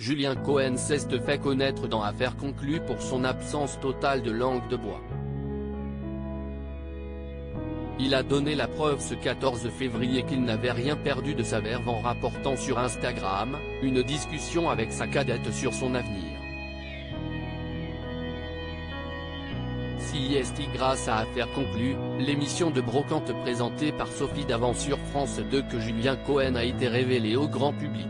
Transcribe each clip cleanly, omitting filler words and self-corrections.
Julien Cohen s'est fait connaître dans Affaires conclues pour son absence totale de langue de bois. Il a donné la preuve ce 14 février qu'il n'avait rien perdu de sa verve en rapportant sur Instagram une discussion avec sa cadette sur son avenir. CIST grâce à Affaires conclues, l'émission de brocante présentée par Sophie Davant sur France 2 que Julien Cohen a été révélé au grand public.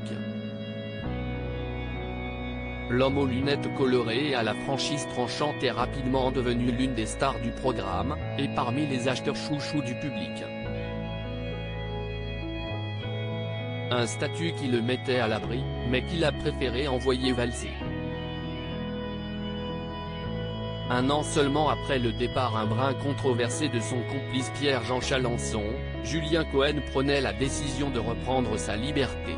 L'homme aux lunettes colorées et à la franchise tranchante est rapidement devenu l'une des stars du programme, et parmi les acheteurs chouchous du public. Un statut qui le mettait à l'abri, mais qu'il a préféré envoyer valser. Un an seulement après le départ un brin controversé de son complice Pierre-Jean Chalençon, Julien Cohen prenait la décision de reprendre sa liberté.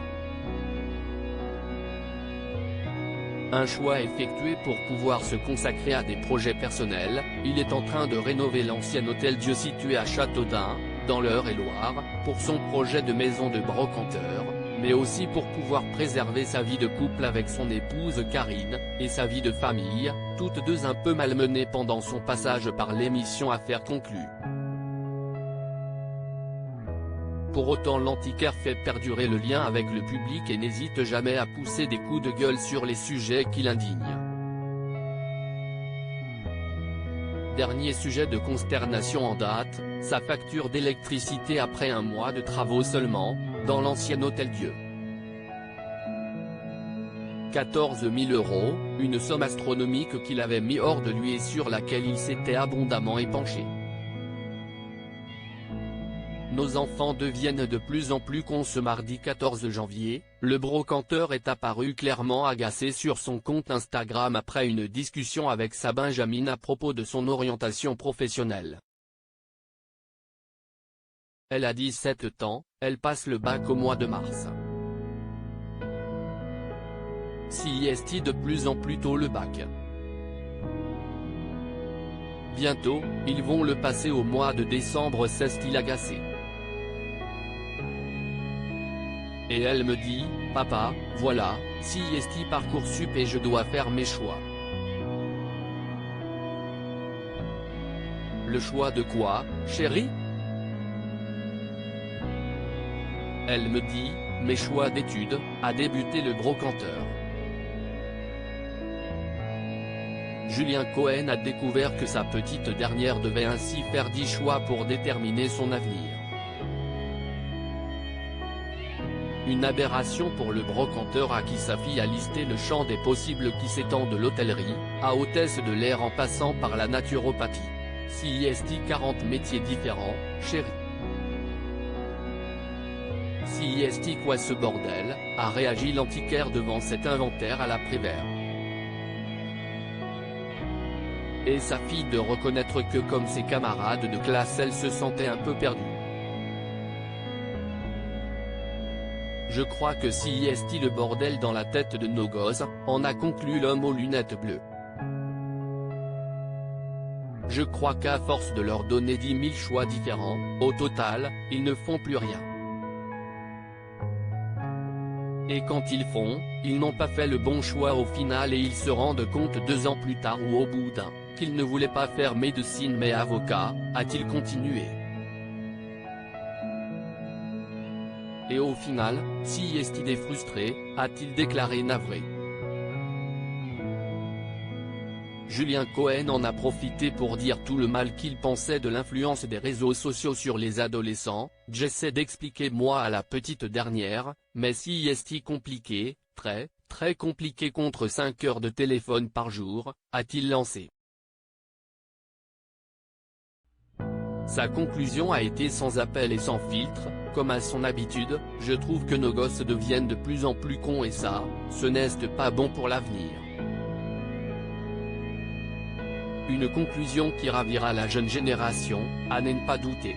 Un choix effectué pour pouvoir se consacrer à des projets personnels. Il est en train de rénover l'ancien hôtel-Dieu situé à Châteaudun, dans l'Eure-et-Loire, pour son projet de maison de brocanteur, mais aussi pour pouvoir préserver sa vie de couple avec son épouse Karine, et sa vie de famille, toutes deux un peu malmenées pendant son passage par l'émission Affaires conclues. Pour autant l'antiquaire fait perdurer le lien avec le public et n'hésite jamais à pousser des coups de gueule sur les sujets qui l'indignent. Dernier sujet de consternation en date, sa facture d'électricité après un mois de travaux seulement, dans l'ancien hôtel-Dieu. 14 000 €, une somme astronomique qu'il avait mis hors de lui et sur laquelle il s'était abondamment épanché. Nos enfants deviennent de plus en plus cons. Ce mardi 14 janvier, le brocanteur est apparu clairement agacé sur son compte Instagram après une discussion avec sa Benjamine à propos de son orientation professionnelle. Elle a 17 ans, elle passe le bac au mois de mars. CIST de plus en plus tôt le bac. Bientôt, ils vont le passer au mois de décembre, s'est-il agacé. Et elle me dit, papa, voilà, CIST Parcoursup et je dois faire mes choix. Le choix de quoi, chérie? Elle me dit, mes choix d'études, a débuté le brocanteur. Julien Cohen a découvert que sa petite dernière devait ainsi faire 10 choix pour déterminer son avenir. Une aberration pour le brocanteur à qui sa fille a listé le champ des possibles qui s'étend de l'hôtellerie, à hôtesse de l'air en passant par la naturopathie. CIST 40 métiers différents, chérie. CIST quoi ce bordel, a réagi l'antiquaire devant cet inventaire à la Prévert. Et sa fille de reconnaître que comme ses camarades de classe elle se sentait un peu perdue. Je crois que CIST le bordel dans la tête de nos gosses, en a conclu l'homme aux lunettes bleues. Je crois qu'à force de leur donner 10 000 choix différents, au total, ils ne font plus rien. Et quand ils font, ils n'ont pas fait le bon choix au final et ils se rendent compte 2 ans plus tard ou au bout d'un, qu'ils ne voulaient pas faire médecine mais avocat, a-t-il continué. Et au final, CIST est frustré, a-t-il déclaré navré. Julien Cohen en a profité pour dire tout le mal qu'il pensait de l'influence des réseaux sociaux sur les adolescents. J'essaie d'expliquer moi à la petite dernière, mais CIST compliqué, très compliqué contre 5 heures de téléphone par jour, a-t-il lancé. Sa conclusion a été sans appel et sans filtre, comme à son habitude, je trouve que nos gosses deviennent de plus en plus cons et ça, ce n'est pas bon pour l'avenir. Une conclusion qui ravira la jeune génération, à n'en pas douter.